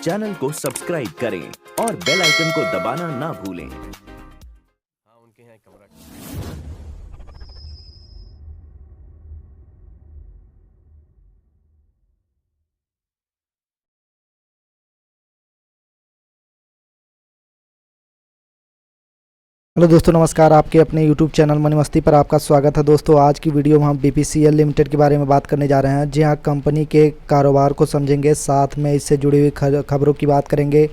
Channel को subscribe करें और बेल आइकन को दबाना ना भूलें। हाँ, उनके यहाँ एक कमरा। हेलो दोस्तों, नमस्कार। आपके अपने YouTube चैनल मनी मस्ती पर आपका स्वागत है। दोस्तों, आज की वीडियो में हम BPCL लिमिटेड के बारे में बात करने जा रहे हैं। जी हाँ, कंपनी के कारोबार को समझेंगे, साथ में इससे जुड़ी हुई खबरों की बात करेंगे।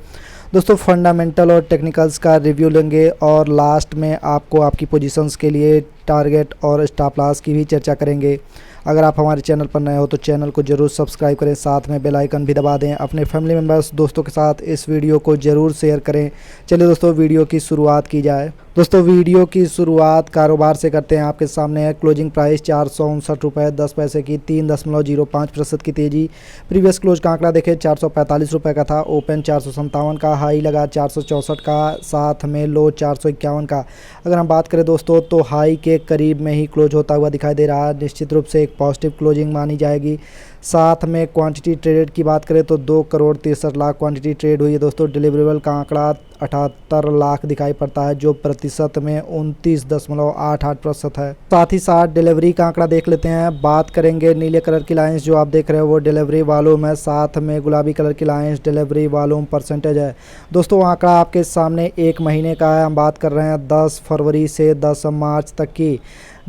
दोस्तों, फंडामेंटल और टेक्निकल्स का रिव्यू लेंगे और लास्ट में आपको आपकी पोजीशंस के लिए टारगेट और स्टॉप लॉस की भी चर्चा करेंगे। अगर आप हमारे चैनल पर नए हो तो चैनल को ज़रूर सब्सक्राइब करें, साथ में बेल आइकन भी दबा दें। अपने फैमिली मेम्बर्स, दोस्तों के साथ इस वीडियो को ज़रूर शेयर करें। चलिए दोस्तों, वीडियो की शुरुआत की जाए। दोस्तों, वीडियो की शुरुआत कारोबार से करते हैं। आपके सामने है क्लोजिंग प्राइस 459 रुपये 10 पैसे की 3.05% की तेज़ी। प्रीवियस क्लोज का आंकड़ा देखें 445 रुपये का था। ओपन 457 का, हाई लगा 464 का, साथ में लो 451 का। अगर हम बात करें दोस्तों तो हाई के करीब में ही क्लोज होता हुआ दिखाई दे रहा है। निश्चित रूप से एक पॉजिटिव क्लोजिंग मानी जाएगी। साथ में क्वांटिटी ट्रेडेड की बात करें तो 2,63,00,000 क्वांटिटी ट्रेड हुई है। दोस्तों, डिलीवरेबल का आंकड़ा 78 लाख दिखाई पड़ता है, जो प्रतिशत में 29.88% है। साथ ही साथ डिलीवरी का आंकड़ा देख लेते हैं। बात करेंगे नीले कलर की लाइंस जो आप देख रहे हो वो डिलीवरी वॉल्यूम है, साथ में गुलाबी कलर की लाइंस डिलीवरी वॉल्यूम परसेंटेज है। दोस्तों, आंकड़ा आपके सामने एक महीने का है। हम बात कर रहे हैं 10 फरवरी से 10 मार्च तक की।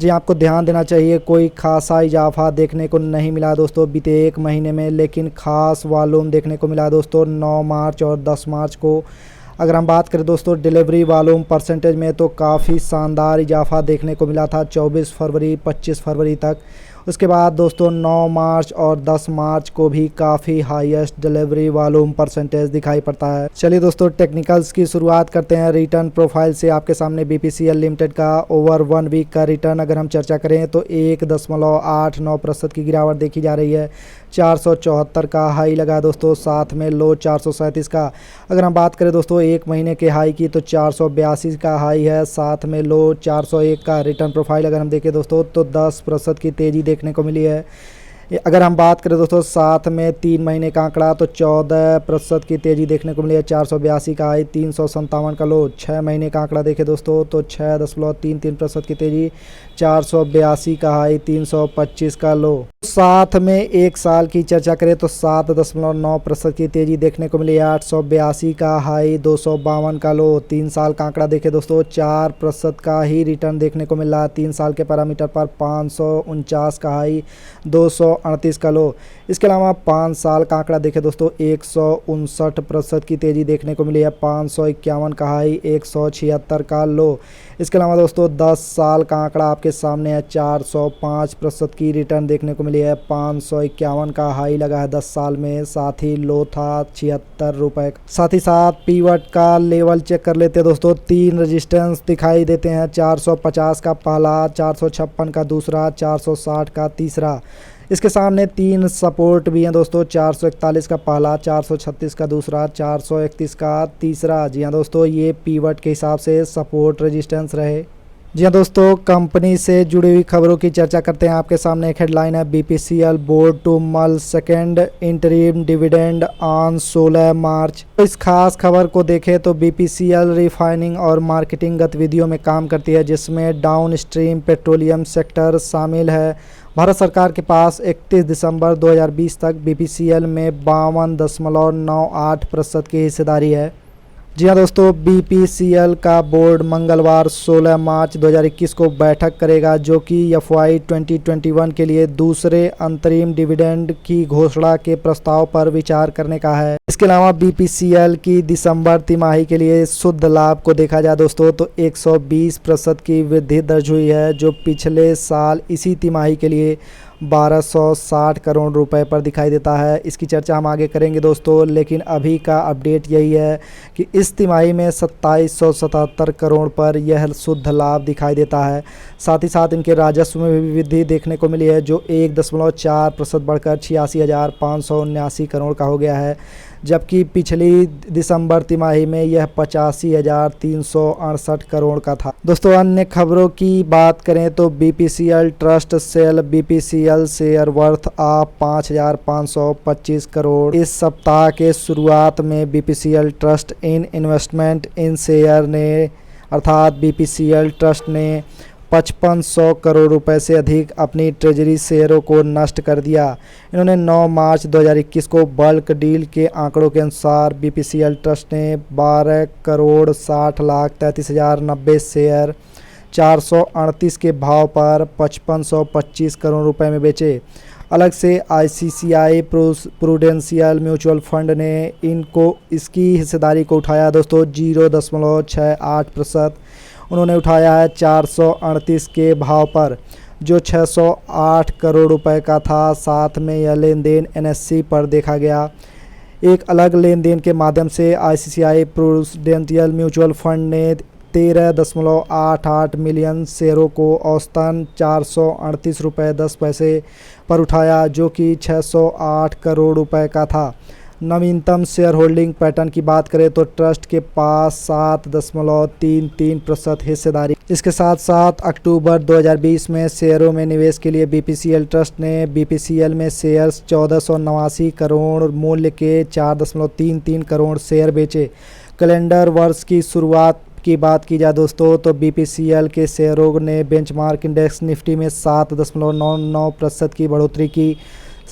जी, आपको ध्यान देना चाहिए, कोई खासा इजाफा देखने को नहीं मिला दोस्तों बीते एक महीने में, लेकिन ख़ास वॉल्यूम देखने को मिला दोस्तों 9 मार्च और 10 मार्च को। अगर हम बात करें दोस्तों डिलीवरी वॉल्यूम परसेंटेज में तो काफ़ी शानदार इजाफा देखने को मिला था 24 फरवरी 25 फरवरी तक। उसके बाद दोस्तों 9 मार्च और 10 मार्च को भी काफ़ी हाईएस्ट डिलीवरी वॉल्यूम परसेंटेज दिखाई पड़ता है। चलिए दोस्तों, टेक्निकल्स की शुरुआत करते हैं। रिटर्न प्रोफाइल से आपके सामने BPCL लिमिटेड का ओवर 1 वीक का रिटर्न अगर हम चर्चा करें तो 1.89% की गिरावट देखी जा रही है। 474 का हाई लगा दोस्तों, साथ में लो 437 का। अगर हम बात करें दोस्तों एक महीने के हाई की तो 482 का हाई है, साथ में लो 401 का। रिटर्न प्रोफाइल अगर हम देखें दोस्तों तो 10% की तेज़ी देखने को मिली है। अगर हम बात करें दोस्तों साथ में 3 महीने का आंकड़ा तो 14% की तेज़ी देखने को मिली है। 482 का हाई, 357 का लो। 6 महीने का आंकड़ा देखें दोस्तों तो 6.33% की तेज़ी, 482 का हाई, 325 का लो। साथ में एक साल की चर्चा करें तो 7.9% की तेज़ी देखने को मिली है। 882 का हाई, 252 का लो। 3 साल का आंकड़ा देखें दोस्तों 4% का ही रिटर्न देखने को मिल रहा है 3 साल के पैरामीटर पर। 549 का हाई, 238 का लो। इसके अलावा 5 साल का आंकड़ा देखें दोस्तों 159% की तेज़ी देखने को मिली है। 551 का हाई, 176 का लो। इसके अलावा दोस्तों 10 साल का आंकड़ा आपके सामने है 405% की रिटर्न देखने को मिली है। 551 का हाई लगा है 10 साल में, साथ ही लो था 76 रुपये। साथ ही साथ पीवट का लेवल चेक कर लेते हैं दोस्तों। 3 रेजिस्टेंस दिखाई देते हैं, 450 का पहला, 456 का दूसरा, 460 का तीसरा। इसके सामने 3 सपोर्ट भी हैं दोस्तों, 441 का पहला, 436 का दूसरा, 431 का तीसरा। जी हाँ दोस्तों, ये पीवट के हिसाब से सपोर्ट रेजिस्टेंस रहे। जी हाँ दोस्तों, कंपनी से जुड़ी हुई खबरों की चर्चा करते हैं। आपके सामने एक हेडलाइन है, BPCL बोर्ड टू मल सेकेंड इंटरिम डिविडेंड ऑन 16 मार्च। तो इस खास खबर को देखें तो BPCL रिफाइनिंग और मार्केटिंग गतिविधियों में काम करती है, जिसमें डाउन स्ट्रीम पेट्रोलियम सेक्टर शामिल है। भारत सरकार के पास 31 दिसंबर 2020 तक BPCL में 52.98% की हिस्सेदारी है। जी हाँ दोस्तों, BPCL का बोर्ड मंगलवार 16 मार्च 2021 को बैठक करेगा, जो कि FY 2021 के लिए दूसरे अंतरिम डिविडेंड की घोषणा के प्रस्ताव पर विचार करने का है। इसके अलावा BPCL की दिसंबर तिमाही के लिए शुद्ध लाभ को देखा जाए दोस्तों तो 120% की वृद्धि दर्ज हुई है, जो पिछले साल इसी तिमाही के लिए 1260 करोड़ रुपए पर दिखाई देता है। इसकी चर्चा हम आगे करेंगे दोस्तों, लेकिन अभी का अपडेट यही है कि इस तिमाही में 2777 करोड़ पर यह शुद्ध लाभ दिखाई देता है। साथ ही साथ इनके राजस्व में भी वृद्धि देखने को मिली है, जो 1.4% बढ़कर 86,579 करोड़ का हो गया है। जबकि पिछली दिसंबर तिमाही में यह 85,368 करोड़ का था। दोस्तों अन्य खबरों की बात करें तो BPCL trust sell BPCL share worth of 5,525 crore. इस सप्ताह के शुरुआत में BPCL trust in investment in share ने अर्थात बीपीसीएल ट्रस्ट ने 5500 करोड़ रुपए से अधिक अपनी ट्रेजरी शेयरों को नष्ट कर दिया। इन्होंने 9 मार्च 2021 को बल्क डील के आंकड़ों के अनुसार बीपीसीएल ट्रस्ट ने 12 करोड़ 60 लाख 33,090 शेयर 438 के भाव पर 5525 करोड़ रुपए में बेचे। अलग से आईसीसीआई प्रूडेंशियल म्यूचुअल फंड ने इसकी हिस्सेदारी को उठाया दोस्तों 0.68%। उन्होंने उठाया है 438 के भाव पर, जो 608 करोड़ रुपए का था। साथ में यह लेन देन एनएससी पर देखा गया। एक अलग लेन देन के माध्यम से आईसीसीआई प्रूडेंशियल म्यूचुअल फंड ने 13.88 मिलियन शेयरों को औसतन 438 रुपये 10 पैसे पर उठाया, जो कि 608 करोड़ रुपए का था। नवीनतम शेयर होल्डिंग पैटर्न की बात करें तो ट्रस्ट के पास 7.33% हिस्सेदारी। इसके साथ साथ अक्टूबर 2020 में शेयरों में निवेश के लिए बीपीसीएल ट्रस्ट ने बीपीसीएल में शेयर्स 1489 करोड़ मूल्य के 4.33 करोड़ शेयर बेचे। कैलेंडर वर्ष की शुरुआत की बात की जाए दोस्तों तो बीपीसीएल के शेयरों ने बेंचमार्क इंडेक्स निफ्टी में 7.99% की बढ़ोतरी की।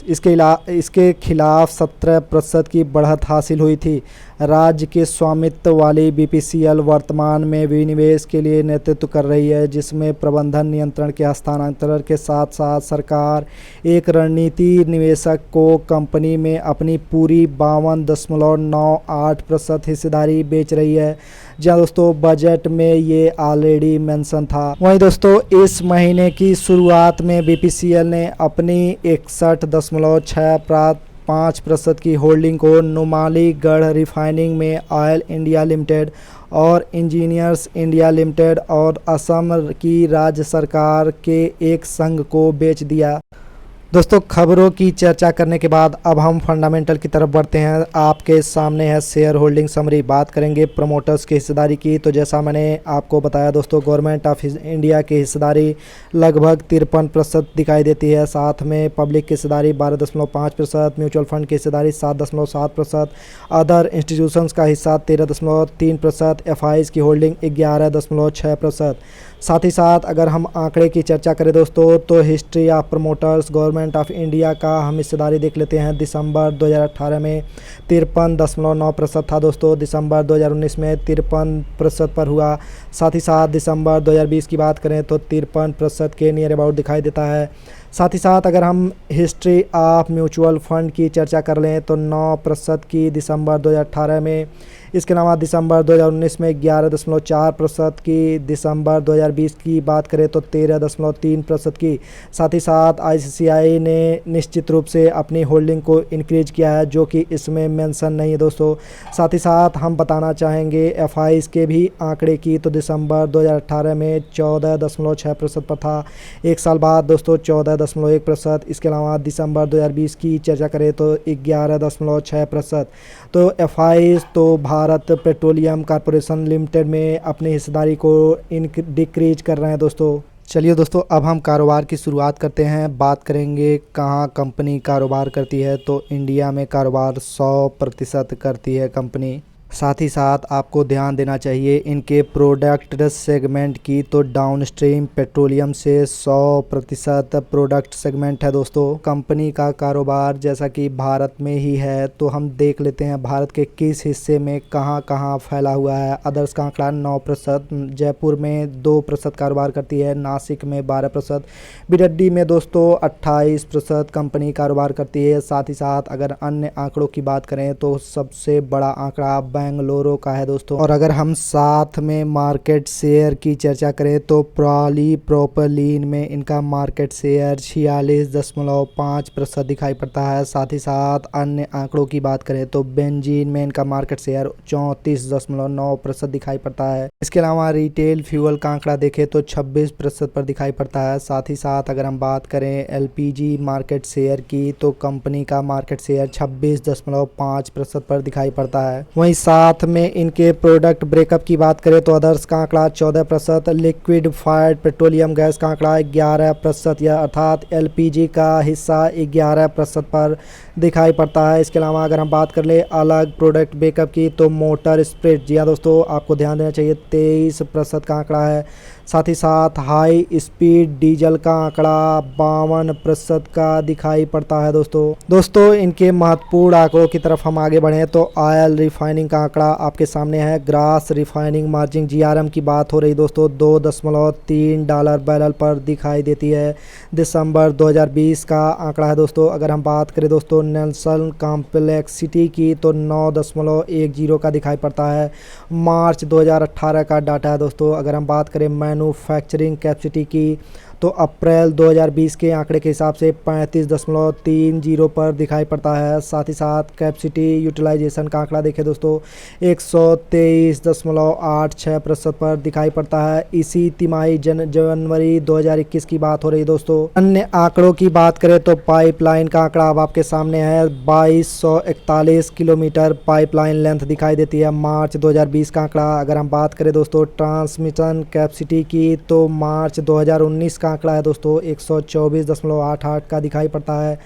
इसके खिलाफ 17% की बढ़त हासिल हुई थी। राज्य के स्वामित्व वाली बीपीसीएल वर्तमान में विनिवेश के लिए नेतृत्व कर रही है, जिसमें प्रबंधन नियंत्रण के हस्तांतरण के साथ साथ सरकार एक रणनीति निवेशक को कंपनी में अपनी पूरी 52.98% हिस्सेदारी बेच रही है। जहां दोस्तों बजट में ये ऑलरेडी मेंशन था। वहीं दोस्तों इस महीने की शुरुआत में बीपीसीएल ने अपनी 61.65% की होल्डिंग को नुमालीगढ़ रिफाइनिंग में ऑयल इंडिया लिमिटेड और इंजीनियर्स इंडिया लिमिटेड और असम की राज्य सरकार के एक संघ को बेच दिया। दोस्तों खबरों की चर्चा करने के बाद अब हम फंडामेंटल की तरफ बढ़ते हैं। आपके सामने है शेयर होल्डिंग समरी। बात करेंगे प्रमोटर्स की हिस्सेदारी की। तो जैसा मैंने आपको बताया दोस्तों, गवर्नमेंट ऑफ इंडिया की हिस्सेदारी लगभग 53% दिखाई देती है। साथ में पब्लिक की हिस्सेदारी 12.5%, म्यूचुअल फंड की हिस्सेदारी 7.7%, अदर इंस्टीट्यूशंस का हिस्सा 13.3%, एफआईज की होल्डिंग 11.6%। साथ ही साथ अगर हम आंकड़े की चर्चा करें दोस्तों तो history of promoters government of India का हम हिस्सेदारी देख लेते हैं। दिसंबर 2018 में 53.9% था दोस्तों। दिसंबर 2019 में 53% पर हुआ। साथ ही साथ दिसंबर 2020 की बात करें तो 53% के नियर अबाउट दिखाई देता है। साथ ही साथ अगर हम हिस्ट्री ऑफ म्यूचुअल फंड की चर्चा कर लें तो 9% की दिसंबर 2018 में। इसके अलावा दिसंबर 2019 में 11.4% की। दिसंबर 2020 की बात करें तो 13.3% की। साथ ही साथ आईसीसीआई ने निश्चित रूप से अपनी होल्डिंग को इंक्रीज किया है, जो कि इसमें मेंशन नहीं है दोस्तों। साथ ही साथ हम बताना चाहेंगे एफआईज के भी आंकड़े की। तो दिसंबर 2018 में 14.6% पर था। एक साल बाद दोस्तों 14.1%। इसके अलावा दिसंबर 2020 की चर्चा करें तो 11.6%। तो एफआईज तो भारत पेट्रोलियम कॉर्पोरेशन लिमिटेड में अपनी हिस्सेदारी को डिक्रीज कर रहे हैं दोस्तों। चलिए दोस्तों अब हम कारोबार की शुरुआत करते हैं। बात करेंगे कहाँ कंपनी कारोबार करती है। तो इंडिया में कारोबार 100% करती है कंपनी। साथ ही साथ आपको ध्यान देना चाहिए इनके प्रोडक्ट सेगमेंट की। तो डाउनस्ट्रीम पेट्रोलियम से 100% प्रोडक्ट सेगमेंट है दोस्तों। कंपनी का कारोबार जैसा कि भारत में ही है, तो हम देख लेते हैं भारत के किस हिस्से में कहाँ कहाँ फैला हुआ है। अदर्स का आंकड़ा 9%, जयपुर में 2% कारोबार करती है, नासिक में 12%, बिडड्डी में दोस्तों 28% कंपनी कारोबार करती है। साथ ही साथ अगर अन्य आंकड़ों की बात करें तो सबसे बड़ा आंकड़ा बेंगलुरु का है दोस्तों। और अगर हम साथ में मार्केट शेयर की चर्चा करें तो पॉलीप्रोपिलीन में इनका मार्केट शेयर 46.5% दिखाई पड़ता है। साथ ही साथ अन्य आंकड़ों की बात करें तो बेंजीन में इनका मार्केट शेयर 34.9% दिखाई पड़ता है। इसके अलावा रिटेल फ्यूल का आंकड़ा देखें तो 26% पर दिखाई पड़ता है। साथ ही साथ अगर हम बात करें एलपीजी मार्केट शेयर की तो कंपनी का मार्केट शेयर 26.5% पर दिखाई पड़ता है। वहीं साथ में इनके प्रोडक्ट ब्रेकअप की बात करें तो अदर्स का आंकड़ा 14%, लिक्विडिफाइड पेट्रोलियम गैस का आंकड़ा 11% या अर्थात एलपीजी का हिस्सा 11% पर दिखाई पड़ता है। इसके अलावा अगर हम बात कर ले अलग प्रोडक्ट ब्रेकअप की तो मोटर स्प्रिट, जी हाँ दोस्तों, आपको ध्यान देना चाहिए 23% का आंकड़ा है। साथ ही साथ हाई स्पीड डीजल का आंकड़ा 52% का दिखाई पड़ता है दोस्तों इनके महत्वपूर्ण आंकड़ों की तरफ हम आगे बढ़ें तो ऑयल रिफाइनिंग का आंकड़ा आपके सामने है। ग्रास रिफाइनिंग मार्जिन जीआरएम की बात हो रही दोस्तों, $2.3 बैरल पर दिखाई देती है। दिसंबर 2020 का आंकड़ा है दोस्तों। अगर हम बात करें दोस्तों नेल्सन कॉम्प्लेक्सिटी की तो 9.10 का दिखाई पड़ता है। मार्च 2018 का डाटा है दोस्तों। अगर हम बात करें मैन्युफैक्चरिंग कैपेसिटी की तो अप्रैल 2020 के आंकड़े के हिसाब से 35.30 पर दिखाई पड़ता है। साथ ही साथ कैपेसिटी यूटिलाइजेशन का आंकड़ा देखें दोस्तों 123.86% पर दिखाई पड़ता है। इसी तिमाही जनवरी 2021 की बात हो रही दोस्तों। अन्य आंकड़ों की बात करें तो पाइपलाइन का आंकड़ा अब आपके सामने है। 2241 किलोमीटर पाइपलाइन लेंथ दिखाई देती है मार्च 2020 का आंकड़ा। अगर हम बात करें दोस्तों ट्रांसमिशन कैपेसिटी की तो मार्च 2019 का आंकड़ा है दोस्तों 124.88 का दिखाई पड़ता है।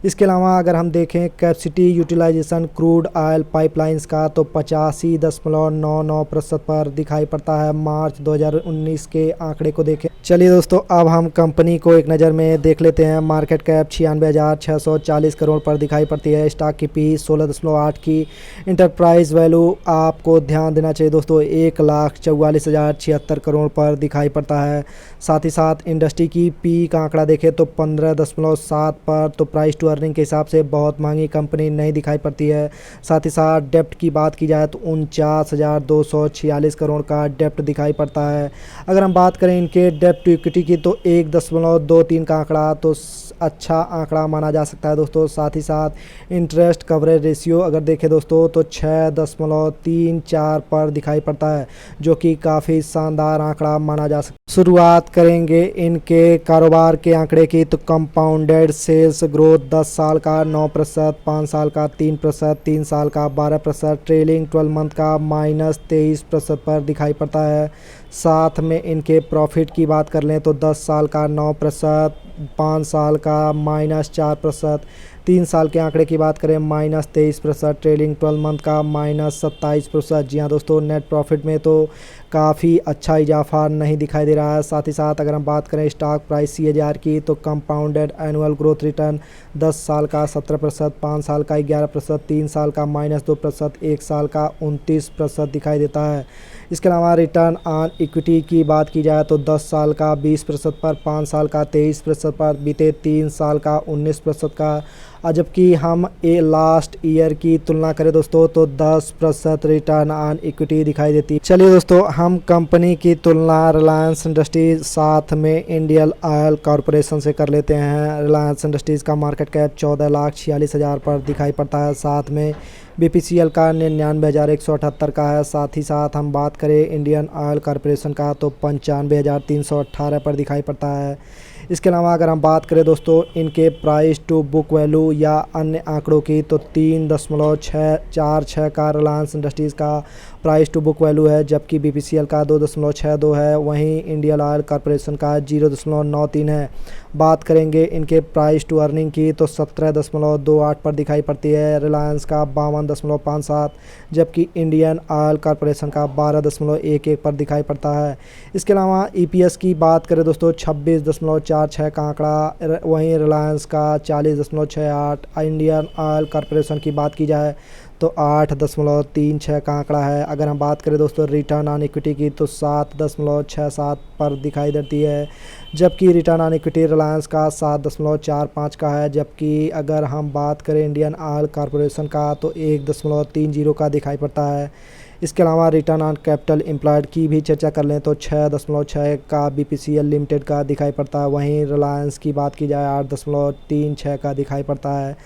इसके अलावा अगर हम देखें capacity utilisation crude oil pipelines का तो 85.99% पर दिखाई पड़ता है मार्च 2019 के आंकड़े को देखें। चलिए दोस्तों अब हम कंपनी को एक नज़र में देख लेते हैं। मार्केट कैप 96,640 करोड़ पर दिखाई पड़ती है। स्टॉक की पी 16.8 की। इंटरप्राइज वैल्यू आपको ध्यान देना चाहिए दोस्तों 1,44,076 करोड़ पर दिखाई पड़ता है। साथ ही साथ इंडस्ट्री की पी का आंकड़ा देखें तो 15.7 पर, तो प्राइस टू अर्निंग के हिसाब से बहुत महंगी कंपनी नहीं दिखाई पड़ती है। साथ ही साथ डेप्ट की बात की जाए तो 49,246 करोड़ का डेप्ट दिखाई पड़ता है। अगर हम बात करें इनके डेप्ट टू इक्विटी की तो 1.23 का आंकड़ा तो अच्छा आंकड़ा माना जा सकता है दोस्तों। साथ ही साथ इंटरेस्ट कवरेज रेशियो अगर देखें दोस्तों तो 6.34 पर दिखाई पड़ता है, जो कि काफ़ी शानदार आंकड़ा माना जा सकता है। शुरुआत करेंगे इनके कारोबार के आंकड़े की तो कंपाउंडेड सेल्स ग्रोथ 10 साल का 9%, 5 साल का 3%, 3 साल का 12%, ट्रेलिंग 12 मंथ का -23% पर दिखाई पड़ता है। साथ में इनके प्रॉफिट की बात कर लें तो 10 साल का 9%, 5 साल का -4%, 3 साल के आंकड़े की बात करें -23%, ट्रेलिंग 12 मंथ का -27%। जी हाँ दोस्तों, नेट प्रॉफिट में तो काफ़ी अच्छा इजाफा नहीं दिखाई दे रहा है। साथ ही साथ अगर हम बात करें स्टॉक प्राइस CAGR की तो कंपाउंडेड एनुअल ग्रोथ रिटर्न 10 साल का 17%, 5 साल का 11%, 3 साल का -2%, 1 साल का 29% दिखाई देता है। इसके अलावा रिटर्न ऑन इक्विटी की बात की जाए तो 10 साल का 20% पर, 5 साल का 23% पर, बीते 3 साल का 19% का। जबकि हम लास्ट ईयर की तुलना करें दोस्तों तो 10% रिटर्न ऑन इक्विटी दिखाई देती है। चलिए दोस्तों हम कंपनी की तुलना रिलायंस इंडस्ट्रीज साथ में इंडियन ऑयल कॉरपोरेशन से कर लेते हैं। रिलायंस इंडस्ट्रीज़ का मार्केट कैप 14,46,000 पर दिखाई पड़ता है। साथ में BPCL का 99,178 का है। साथ ही साथ हम बात करें इंडियन ऑयल कॉरपोरेशन का तो 95,318 पर दिखाई पड़ता है। इसके अलावा अगर हम बात करें दोस्तों इनके प्राइस टू बुक वैल्यू या अन्य आंकड़ों की तो 3.46 का रिलायंस इंडस्ट्रीज़ का प्राइस टू बुक वैल्यू है, जबकि BPCL का 2.62 है। वहीं इंडियन ऑयल कॉरपोरेशन का 0.93 है। बात करेंगे इनके प्राइस टू अर्निंग की तो 17.28 पर दिखाई पड़ती है। रिलायंस का 52.57, जबकि इंडियन ऑयल कॉरपोरेशन का 12.11 पर दिखाई पड़ता है। इसके अलावा EPS की बात करें दोस्तों 26.46 का आंकड़ा, वहीं रिलायंस का 40.68, इंडियन ऑयल कॉरपोरेशन की बात की जाए तो 8.36 का आंकड़ा है। अगर हम बात करें दोस्तों रिटर्न ऑन इक्विटी की तो 7.67 पर दिखाई देती है, जबकि रिटर्न ऑन इक्विटी रिलायंस का 7.45 का है, जबकि अगर हम बात करें इंडियन ऑयल कॉरपोरेशन का तो 1.30 का दिखाई पड़ता है। इसके अलावा रिटर्न ऑन कैपिटल एम्प्लॉयड की भी चर्चा कर लें तो 6.6 का BPCL लिमिटेड का दिखाई पड़ता है। वहीं रिलायंस की बात की जाए 8.36 का दिखाई पड़ता है,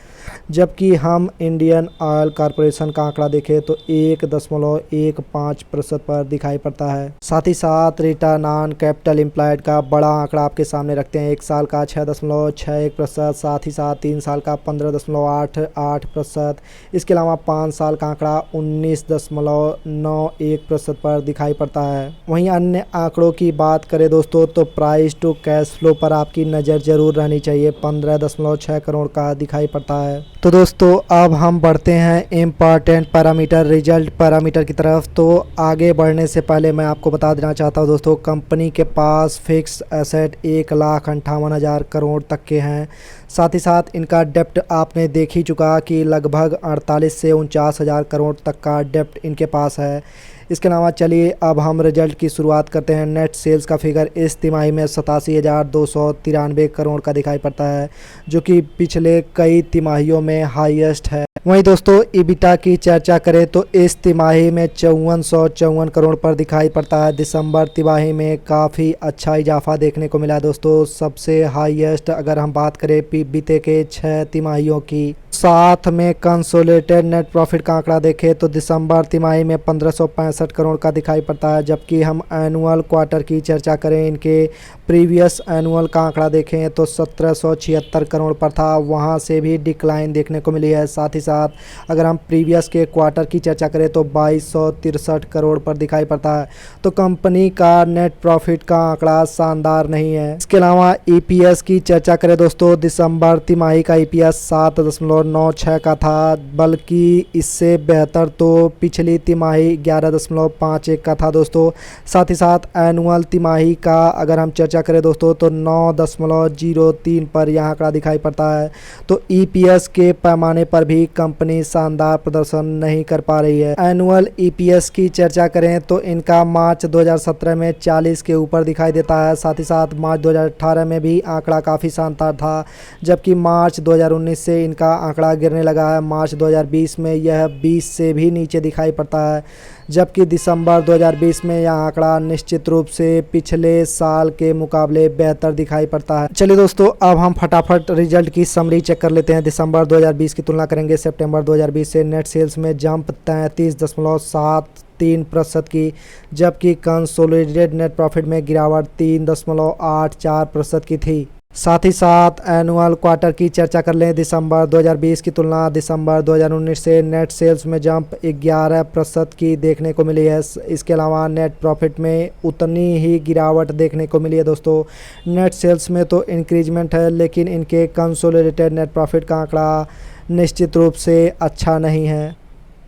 जबकि हम इंडियन ऑयल कॉरपोरेशन का आंकड़ा देखें तो 1.15% पर दिखाई पड़ता है। साथ ही साथ रिटर्न ऑन कैपिटल एम्प्लॉयड का बड़ा आंकड़ा आपके सामने रखते हैं, 1 साल का 6.61%, साथ ही साथ 3 साल का 15.88%, इसके अलावा 5 साल का आंकड़ा 19.91% पर दिखाई पड़ता है। वहीं अन्य आंकड़ों की बात करें दोस्तों तो प्राइस टू कैश फ्लो पर आपकी नज़र जरूर रहनी चाहिए, 15.6 करोड़ का दिखाई पड़ता है। तो दोस्तों अब हम बढ़ते हैं इम्पॉर्टेंट पैरामीटर रिजल्ट पैरामीटर की तरफ। तो आगे बढ़ने से पहले मैं आपको बता देना चाहता हूं दोस्तों, कंपनी के पास फिक्स एसेट 1,58,000 करोड़ तक के हैं। साथ ही साथ इनका डेप्ट आपने देख ही चुका कि लगभग 48 से 49,000 करोड़ तक का डेप्ट इनके पास है। इसके अलावा चलिए अब हम रिजल्ट की शुरुआत करते हैं। नेट सेल्स का फिगर इस तिमाही में 87,293 करोड़ का दिखाई पड़ता है, जो कि पिछले कई तिमाहियों में हाईएस्ट है। वहीं दोस्तों ईबिटा की चर्चा करें तो इस तिमाही में 5454 करोड़ पर दिखाई पड़ता है। दिसंबर तिमाही में काफ़ी अच्छा इजाफा देखने को मिला है दोस्तों, सबसे हाईएस्ट अगर हम बात करें बीते के 6 तिमाहियों की। साथ में कंसोलिडेटेड नेट प्रॉफिट का आंकड़ा देखें तो दिसंबर तिमाही में 1565 करोड़ का दिखाई पड़ता है, जबकि हम एनुअल क्वार्टर की चर्चा करें, इनके प्रीवियस एनुअल का आंकड़ा देखें तो 1776 करोड़ पर था, वहां से भी डिक्लाइन देखने को मिली है। साथ ही साथ अगर हम प्रीवियस के क्वार्टर की चर्चा करें तो 2263 करोड़ पर दिखाई पड़ता है। तो कंपनी का नेट प्रॉफिट का आंकड़ा शानदार नहीं है। इसके अलावा EPS की चर्चा करें दोस्तों, दिसंबर तिमाही का EPS 7.96 का था, बल्कि इससे बेहतर तो पिछली तिमाही 11.51 का था दोस्तों। साथ ही साथ एनुअल तिमाही का अगर हम चर्चा करें दोस्तों तो 9.03 पर यह आंकड़ा दिखाई पड़ता है। तो EPS के पैमाने पर भी कंपनी शानदार प्रदर्शन नहीं कर पा रही है। एनुअल EPS की चर्चा करें तो इनका मार्च 2017 में 40 के ऊपर दिखाई देता है। साथ ही साथ मार्च 2018 में भी आंकड़ा काफ़ी शानदार था, जबकि मार्च 2019 से इनका आंकड़ा गिरने लगा है। मार्च 2020 में यह 20 से भी नीचे दिखाई पड़ता है, जबकि दिसंबर 2020 में यह आंकड़ा निश्चित रूप से पिछले साल के मुकाबले बेहतर दिखाई पड़ता है। चलिए दोस्तों अब हम फटाफट रिजल्ट की समरी चेक कर लेते हैं। दिसंबर 2020 की तुलना करेंगे सितंबर 2020 से। नेट सेल्स में जंप 33.73% की, जबकि कंसोलिडेटेड नेट प्रॉफिट में गिरावट 3.84% की थी। साथ ही साथ एनुअल क्वार्टर की चर्चा कर लें, दिसंबर 2020 की तुलना दिसंबर 2019 से नेट सेल्स में जंप 11% की देखने को मिली है। इसके अलावा नेट प्रॉफिट में उतनी ही गिरावट देखने को मिली है दोस्तों। नेट सेल्स में तो इंक्रीजमेंट है, लेकिन इनके कंसोलिडेटेड नेट प्रॉफिट का आंकड़ा निश्चित रूप से अच्छा नहीं है।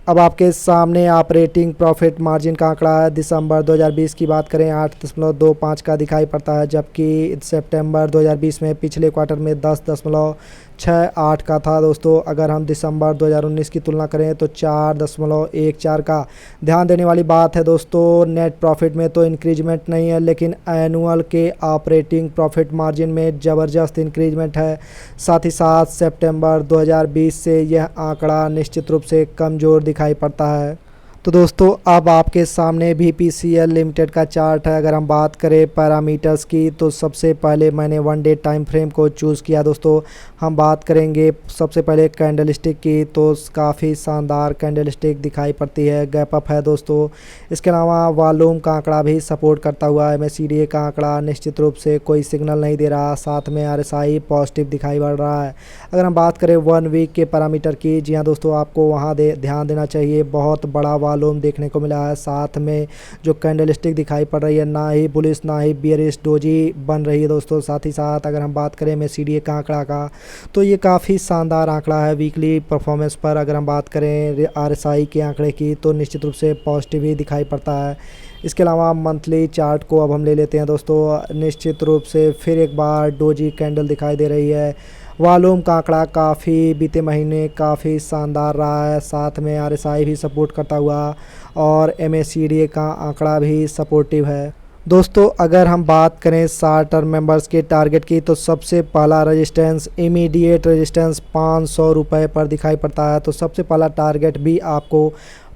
अब आपके सामने ऑपरेटिंग प्रॉफिट मार्जिन का आंकड़ा है। दिसंबर 2020 की बात करें 8.25 का दिखाई पड़ता है, जबकि सितंबर 2020 में पिछले क्वार्टर में 10.68 का था दोस्तों। अगर हम दिसंबर 2019 की तुलना करें तो 4.14 का। ध्यान देने वाली बात है दोस्तों, नेट प्रॉफिट में तो इंक्रीजमेंट नहीं है, लेकिन एनुअल के ऑपरेटिंग प्रॉफिट मार्जिन में ज़बरदस्त इंक्रीजमेंट है। साथ ही साथ सितंबर 2020 से यह आंकड़ा निश्चित रूप से कमज़ोर दिखाई पड़ता है। तो दोस्तों अब आपके सामने BPCL लिमिटेड का चार्ट है। अगर हम बात करें पैरामीटर्स की तो सबसे पहले मैंने 1 डे टाइम फ्रेम को चूज़ किया दोस्तों। हम बात करेंगे सबसे पहले कैंडलस्टिक की, तो काफ़ी शानदार कैंडलस्टिक दिखाई पड़ती है, गैप अप है दोस्तों। इसके अलावा वॉल्यूम का आंकड़ा भी सपोर्ट करता हुआ MACD का आंकड़ा निश्चित रूप से कोई सिग्नल नहीं दे रहा। साथ में RSI पॉजिटिव दिखाई पड़ रहा है। अगर हम बात करें 1 वीक के पैरामीटर की, जी हाँ दोस्तों, आपको वहाँ ध्यान देना चाहिए, बहुत बड़ा वॉल्यूम देखने को मिला है। साथ में जो कैंडलस्टिक दिखाई पड़ रही है, ना ही बुलिश ना ही बियरिश डोजी बन रही है दोस्तों। साथ ही साथ अगर हम बात करें MACD का आंकड़ा का, तो ये काफ़ी शानदार आंकड़ा है वीकली परफॉर्मेंस पर। अगर हम बात करें RSI के आंकड़े की तो निश्चित रूप से पॉजिटिव ही दिखाई पड़ता है। इसके अलावा मंथली चार्ट को अब हम ले लेते हैं दोस्तों। निश्चित रूप से फिर एक बार डोजी कैंडल दिखाई दे रही है। वॉल्यूम का आंकड़ा काफ़ी बीते महीने काफ़ी शानदार रहा है। साथ में RSI भी सपोर्ट करता हुआ और MACD का आंकड़ा भी सपोर्टिव है। दोस्तों अगर हम बात करें शॉर्ट टर्म मेंबर्स के टारगेट की, तो सबसे पहला रेजिस्टेंस इमीडिएट रेजिस्टेंस 500 रुपये पर दिखाई पड़ता है। तो सबसे पहला टारगेट भी आपको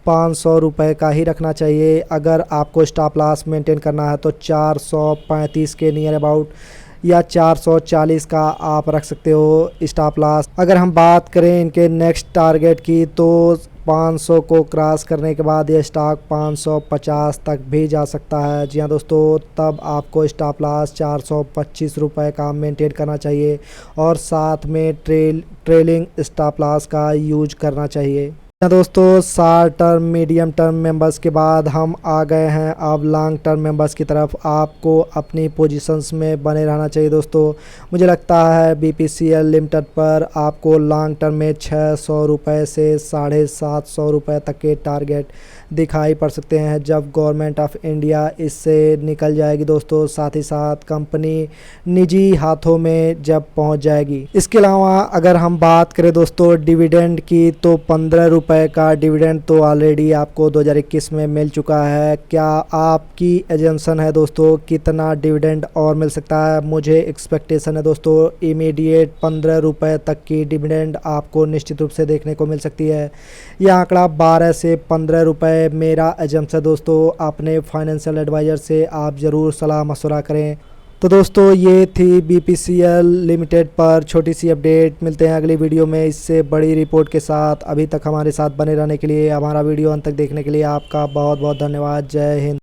500 रुपये का ही रखना चाहिए। अगर आपको स्टॉप लॉस मेंटेन करना है तो 435 के नियर अबाउट या 440 का आप रख सकते हो स्टॉप लॉस। अगर हम बात करें इनके नेक्स्ट टारगेट की, तो 500 को क्रॉस करने के बाद ये स्टॉक 550 तक भी जा सकता है। जी हाँ दोस्तों, तब आपको स्टॉप लॉस 425 रुपये का मेंटेन करना चाहिए और साथ में ट्रेलिंग स्टॉप लॉस का यूज करना चाहिए। दोस्तों short term medium term members के बाद हम आ गए हैं अब लॉन्ग टर्म मेंबर्स की तरफ। आपको अपनी पोजीशंस में बने रहना चाहिए दोस्तों। मुझे लगता है BPCL लिमिटेड पर आपको लॉन्ग टर्म में 600 रुपये से 750 रुपये तक के टारगेट दिखाई पड़ सकते हैं जब गवर्नमेंट ऑफ इंडिया इससे निकल जाएगी दोस्तों, साथ ही साथ कंपनी निजी हाथों में जब पहुंच जाएगी। इसके अलावा अगर हम बात करें दोस्तों डिविडेंड की, तो 15 रुपये का डिविडेंड तो ऑलरेडी आपको 2021 में मिल चुका है। क्या आपकी एजेंशन है दोस्तों कितना डिविडेंड और मिल सकता है? मुझे एक्सपेक्टेशन है दोस्तों इमीडिएट 15 रुपये तक की डिविडेंड आपको निश्चित रूप से देखने को मिल सकती है। यह आंकड़ा 12 से 15 रुपये मेरा एजेंशन है दोस्तों। अपने फाइनेंशियल एडवाइज़र से आप ज़रूर सलाह मशवरा करें। तो दोस्तों ये थी BPCL लिमिटेड पर छोटी सी अपडेट। मिलते हैं अगली वीडियो में इससे बड़ी रिपोर्ट के साथ। अभी तक हमारे साथ बने रहने के लिए, हमारा वीडियो अंत तक देखने के लिए आपका बहुत बहुत धन्यवाद। जय हिंद।